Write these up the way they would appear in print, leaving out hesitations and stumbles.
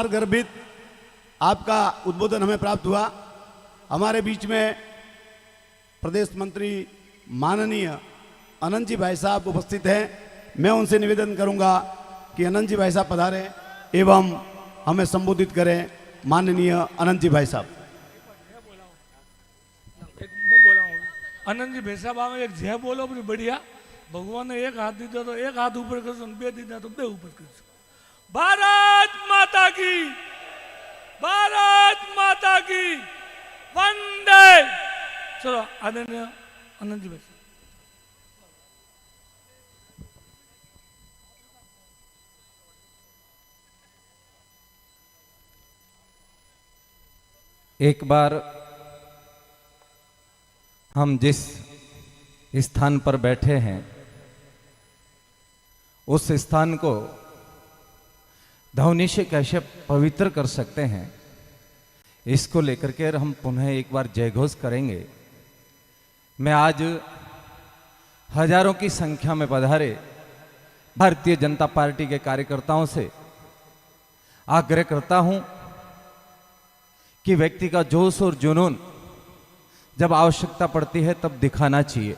गर्भित आपका उद्बोधन हमें प्राप्त हुआ। हमारे बीच में प्रदेश मंत्री माननीय अनंत जी भाई साहब उपस्थित हैं। मैं उनसे निवेदन करूंगा कि अनंत जी भाई साहब पधारें एवं हमें संबोधित करें। माननीय अनंत जी भाई साहब। अनंत जी भाई साहब आवे एक जय बोलो अपनी बढ़िया। भगवान ने एक हाथ दीदा तो एक हाथ ऊपर कर, बे दीदा तो बे ऊपर कर। भारत माता की, भारत माता की वंदे। चलो आदरणीय अनंत जी भाई साहब। एक बार हम जिस स्थान पर बैठे हैं उस स्थान को ध्वनि से कैसे पवित्र कर सकते हैं, इसको लेकर के हम पुनः एक बार जयघोष करेंगे। मैं आज हजारों की संख्या में पधारे भारतीय जनता पार्टी के कार्यकर्ताओं से आग्रह करता हूं कि व्यक्ति का जोश और जुनून जब आवश्यकता पड़ती है तब दिखाना चाहिए।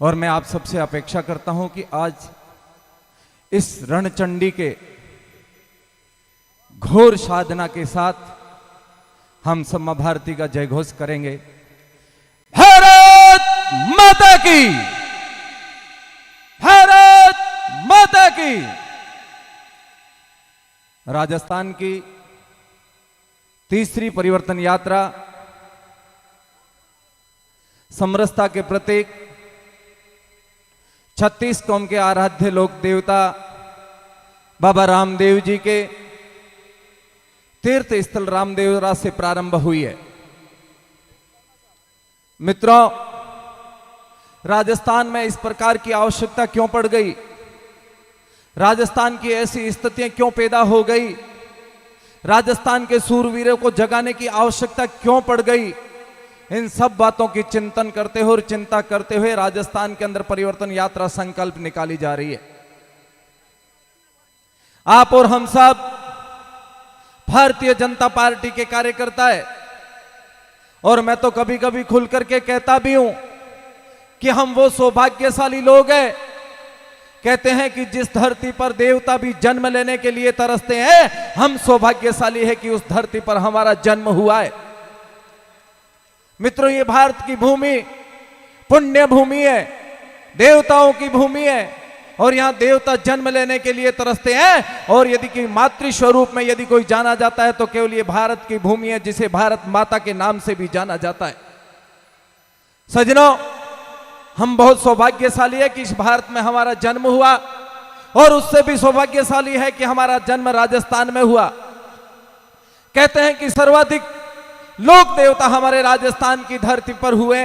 और मैं आप सबसे अपेक्षा करता हूं कि आज इस रणचंडी के घोर साधना के साथ हम सब मां भारती का जयघोष करेंगे। भारत माता की, भारत माता की। राजस्थान की तीसरी परिवर्तन यात्रा समरसता के प्रतीक 36 कौम के आराध्य लोक देवता बाबा रामदेव जी के तीर्थ स्थल रामदेवरा से प्रारंभ हुई है। मित्रों, राजस्थान में इस प्रकार की आवश्यकता क्यों पड़ गई, राजस्थान की ऐसी स्थितियां क्यों पैदा हो गई, राजस्थान के सूरवीरों को जगाने की आवश्यकता क्यों पड़ गई, इन सब बातों की चिंतन करते हुए और चिंता करते हुए राजस्थान के अंदर परिवर्तन यात्रा संकल्प निकाली जा रही है। आप और हम सब भारतीय जनता पार्टी के कार्यकर्ता है और मैं तो कभी कभी खुल करके कहता भी हूं कि हम वो सौभाग्यशाली लोग हैं। कहते हैं कि जिस धरती पर देवता भी जन्म लेने के लिए तरसते हैं, हम सौभाग्यशाली है कि उस धरती पर हमारा जन्म हुआ है। मित्रों, ये भारत की भूमि पुण्य भूमि है, देवताओं की भूमि है और यहां देवता जन्म लेने के लिए तरसते हैं। और यदि कि मातृ स्वरूप में यदि कोई जाना जाता है तो केवल ये भारत की भूमि है, जिसे भारत माता के नाम से भी जाना जाता है। सज्जनों, हम बहुत सौभाग्यशाली है कि इस भारत में हमारा जन्म हुआ और उससे भी सौभाग्यशाली है कि हमारा जन्म राजस्थान में हुआ। कहते हैं कि सर्वाधिक लोक देवता हमारे राजस्थान की धरती पर हुए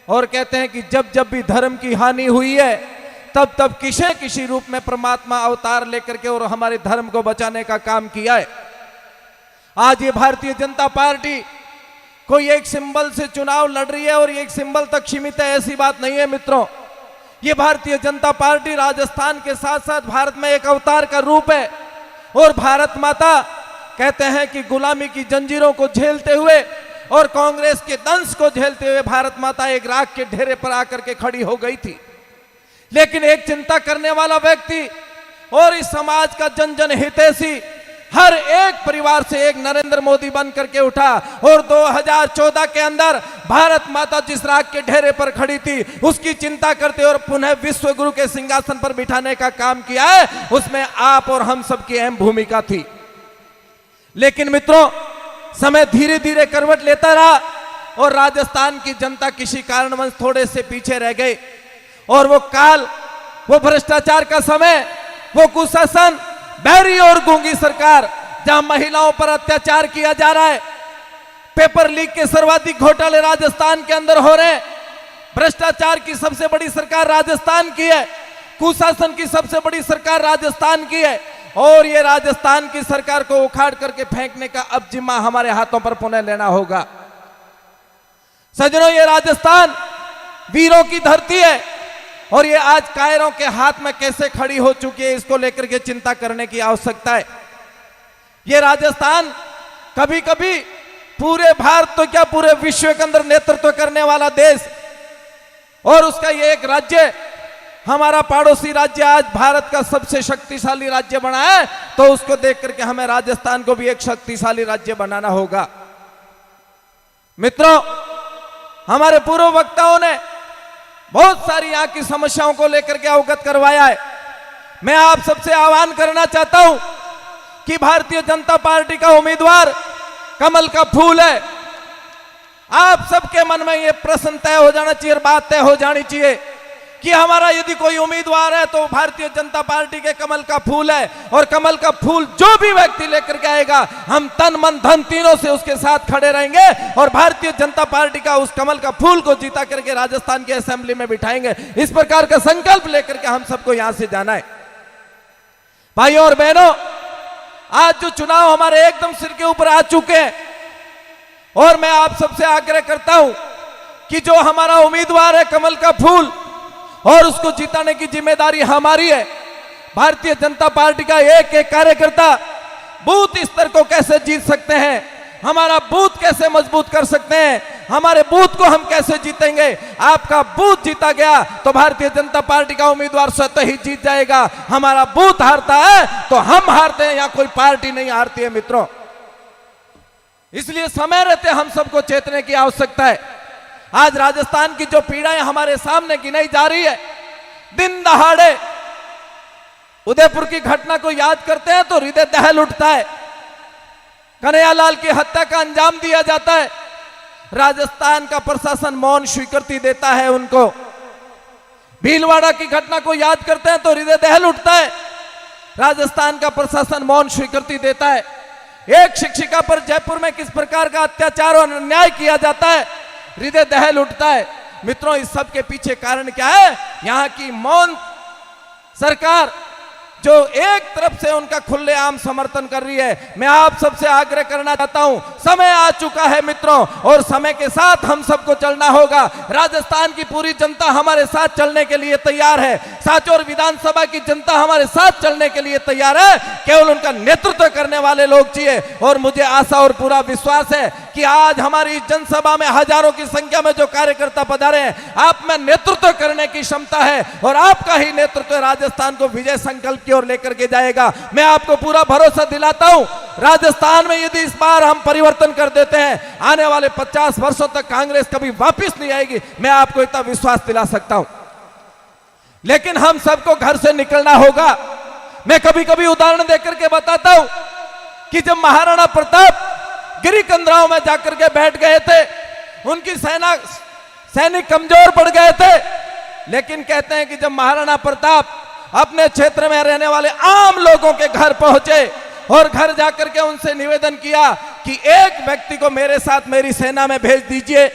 और कहते हैं कि जब जब भी धर्म की हानि हुई है तब तब किसी रूप में परमात्मा अवतार लेकर के और हमारे धर्म को बचाने का काम किया है। आज ये भारतीय जनता पार्टी कोई एक सिंबल से चुनाव लड़ रही है और एक सिंबल तक सीमित है, ऐसी बात नहीं है। मित्रों, ये भारतीय जनता पार्टी राजस्थान के साथ साथ भारत में एक अवतार का रूप है। और भारत माता कहते हैं कि गुलामी की जंजीरों को झेलते हुए और कांग्रेस के दंश को झेलते हुए भारत माता एक राख के ढेरे पर आकर के खड़ी हो गई थी। लेकिन एक चिंता करने वाला व्यक्ति और इस समाज का जन जन हितैषी हर एक परिवार से एक नरेंद्र मोदी बन करके उठा और 2014 के अंदर भारत माता जिस राख के ढेरे पर खड़ी थी उसकी चिंता करते और पुनः विश्व गुरु के सिंहासन पर बिठाने का काम किया है। उसमें आप और हम सबकी अहम भूमिका थी। लेकिन मित्रों, समय धीरे धीरे करवट लेता रहा और राजस्थान की जनता किसी कारणवश थोड़े से पीछे रह गई। और वो काल, वो भ्रष्टाचार का समय, वो कुशासन, बहरी और गूंगी सरकार, जहां महिलाओं पर अत्याचार किया जा रहा है, पेपर लीक के सर्वाधिक घोटाले राजस्थान के अंदर हो रहे हैं, भ्रष्टाचार की सबसे बड़ी सरकार राजस्थान की है, कुशासन की सबसे बड़ी सरकार राजस्थान की है। और ये राजस्थान की सरकार को उखाड़ करके फेंकने का अब जिम्मा हमारे हाथों पर पुनः लेना होगा। सज्जनों, ये राजस्थान वीरों की धरती है और ये आज कायरों के हाथ में कैसे खड़ी हो चुकी है, इसको लेकर के चिंता करने की आवश्यकता है। ये राजस्थान कभी कभी पूरे भारत तो क्या पूरे विश्व के अंदर नेतृत्व करने वाला देश, और उसका ये एक राज्य, हमारा पड़ोसी राज्य आज भारत का सबसे शक्तिशाली राज्य बना है, तो उसको देख करके हमें राजस्थान को भी एक शक्तिशाली राज्य बनाना होगा। मित्रों, हमारे पूर्व वक्ताओं ने बहुत सारी यहाँ की समस्याओं को लेकर के अवगत करवाया है। मैं आप सबसे आह्वान करना चाहता हूं कि भारतीय जनता पार्टी का उम्मीदवार कमल का फूल है। आप सबके मन में यह प्रश्न तय हो जाना चाहिए, बात तय हो जानी चाहिए कि हमारा यदि कोई उम्मीदवार है तो भारतीय जनता पार्टी के कमल का फूल है, और कमल का फूल जो भी व्यक्ति लेकर के आएगा हम तन मन धन तीनों से उसके साथ खड़े रहेंगे और भारतीय जनता पार्टी का उस कमल का फूल को जीता करके राजस्थान की असेंबली में बिठाएंगे। इस प्रकार का संकल्प लेकर के हम सबको यहां से जाना है। भाइयों और बहनों, आज जो चुनाव हमारे एकदम सिर के ऊपर आ चुके हैं, और मैं आप सबसे आग्रह करता हूं कि जो हमारा उम्मीदवार है कमल का फूल, और उसको जिताने की जिम्मेदारी हमारी है। भारतीय जनता पार्टी का एक एक कार्यकर्ता बूथ स्तर को कैसे जीत सकते हैं, हमारा बूथ कैसे मजबूत कर सकते हैं, हमारे बूथ को हम कैसे जीतेंगे। आपका बूथ जीता गया तो भारतीय जनता पार्टी का उम्मीदवार स्वतः ही जीत जाएगा। हमारा बूथ हारता है तो हम हारते हैं, या कोई पार्टी नहीं हारती है। मित्रों, इसलिए समय रहते हम सबको चेतने की आवश्यकता है। आज राजस्थान की जो पीड़ाएं हमारे सामने गिनाई जा रही है, दिन दहाड़े उदयपुर की घटना को याद करते हैं तो हृदय दहल उठता है। कन्हैयालाल की हत्या का अंजाम दिया जाता है, राजस्थान का प्रशासन मौन स्वीकृति देता है उनको। भीलवाड़ा की घटना को याद करते हैं तो हृदय दहल उठता है, राजस्थान का प्रशासन मौन स्वीकृति देता है। एक शिक्षिका पर जयपुर में किस प्रकार का अत्याचार और अन्याय किया जाता है, हृदय दहल उठता है। मित्रों, इस सब के पीछे कारण क्या है? यहां की मौन सरकार जो एक तरफ से उनका खुलेआम समर्थन कर रही है। मैं आप सबसे आग्रह करना चाहता हूं, समय आ चुका है मित्रों, और समय के साथ हम सबको चलना होगा। राजस्थान की पूरी जनता हमारे साथ चलने के लिए तैयार है, साचौर विधानसभा की जनता हमारे साथ चलने के लिए तैयार है। केवल उनका नेतृत्व करने वाले लोग चाहिए, और मुझे आशा और पूरा विश्वास है कि आज हमारी जनसभा में हजारों की संख्या में जो कार्यकर्ता पधारे हैं, आप में नेतृत्व करने की क्षमता है, और आपका ही नेतृत्व राजस्थान को विजय संकल्प की ओर लेकर के जाएगा। मैं आपको पूरा भरोसा दिलाता हूं, राजस्थान में यदि इस बार हम परिवर्तन कर देते हैं, आने वाले 50 वर्षों तक कांग्रेस कभी वापस नहीं आएगी। मैं आपको इतना विश्वास दिला सकता हूं। लेकिन हम सबको घर से निकलना होगा। मैं कभी कभी उदाहरण देकर के बताता हूं कि जब महाराणा प्रताप गिरिकंदराव में जाकर के बैठ गए थे, उनकी सैनिक कमजोर पड़ गए थे, लेकिन कहते हैं कि जब महाराणा प्रताप अपने क्षेत्र में रहने वाले आम लोगों के घर पहुंचे और घर जाकर के उनसे निवेदन किया कि एक व्यक्ति को मेरे साथ मेरी सेना में भेज दीजिए।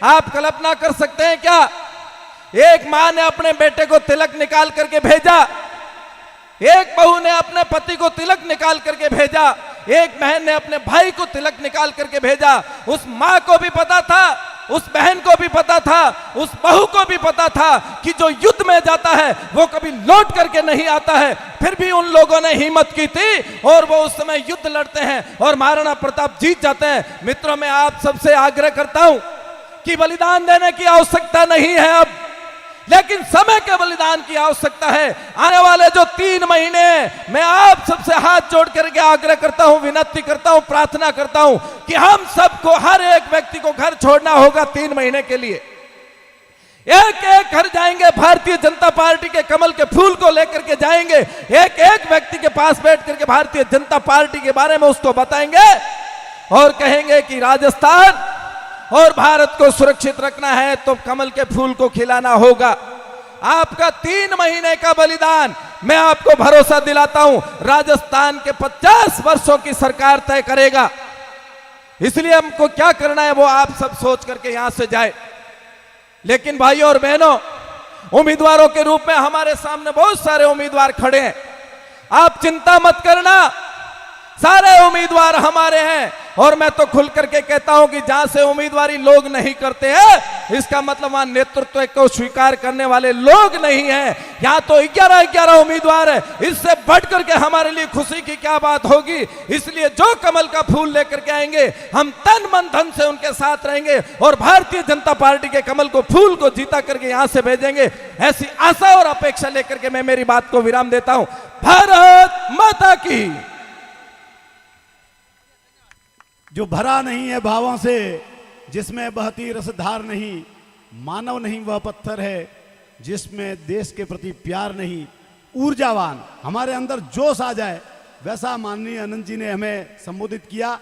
आप कल्पना कर सकते हैं क्या? एक मां ने अपने बेटे को तिलक निकाल करके भेजा, एक बहू ने अपने पति को तिलक निकाल करके भेजा, एक बहन ने अपने भाई को तिलक निकाल करके भेजा। उस मां को भी पता था, उस बहन को भी पता था, उस बहू को भी पता था कि जो युद्ध में जाता है वो कभी लौट करके नहीं आता है। फिर भी उन लोगों ने हिम्मत की थी और वो उस समय युद्ध लड़ते हैं और महाराणा प्रताप जीत जाते हैं। मित्रों, मैं आप सबसे आग्रह करता हूं कि बलिदान देने की आवश्यकता नहीं है अब, लेकिन समय के बलिदान की आवश्यकता है। आने वाले जो 3 महीने मैं आप सबसे हाथ जोड़ करके आग्रह करता हूं, विनती करता हूं, प्रार्थना करता हूं कि हम सबको, हर एक व्यक्ति को घर छोड़ना होगा 3 महीने के लिए। एक एक घर जाएंगे, भारतीय जनता पार्टी के कमल के फूल को लेकर के जाएंगे, एक एक व्यक्ति के पास बैठ करके भारतीय जनता पार्टी के बारे में उसको बताएंगे और कहेंगे कि राजस्थान और भारत को सुरक्षित रखना है तो कमल के फूल को खिलाना होगा। आपका 3 महीने का बलिदान, मैं आपको भरोसा दिलाता हूं, राजस्थान के 50 वर्षों की सरकार तय करेगा। इसलिए हमको क्या करना है वो आप सब सोच करके यहां से जाए। लेकिन भाइयों और बहनों, उम्मीदवारों के रूप में हमारे सामने बहुत सारे उम्मीदवार खड़े हैं। आप चिंता मत करना, सारे उम्मीदवार हमारे हैं। और मैं तो खुल करके कहता हूं कि जहां से उम्मीदवारी लोग नहीं करते हैं, इसका मतलब वहां नेतृत्व को स्वीकार करने वाले लोग नहीं हैं। यहां तो 11 उम्मीदवार है, इससे बढ़ करके हमारे लिए खुशी की क्या बात होगी। इसलिए जो कमल का फूल लेकर के आएंगे, हम तन मन धन से उनके साथ रहेंगे और भारतीय जनता पार्टी के कमल को फूल को जीता करके यहां से भेजेंगे। ऐसी आशा और अपेक्षा लेकर के मैं मेरी बात को विराम देता हूं। भारत माता की। जो भरा नहीं है भावों से, जिसमें बहती रसधार नहीं, मानव नहीं वह पत्थर है, जिसमें देश के प्रति प्यार नहीं। ऊर्जावान, हमारे अंदर जोश आ जाए, वैसा माननीय अनंत जी ने हमें संबोधित किया।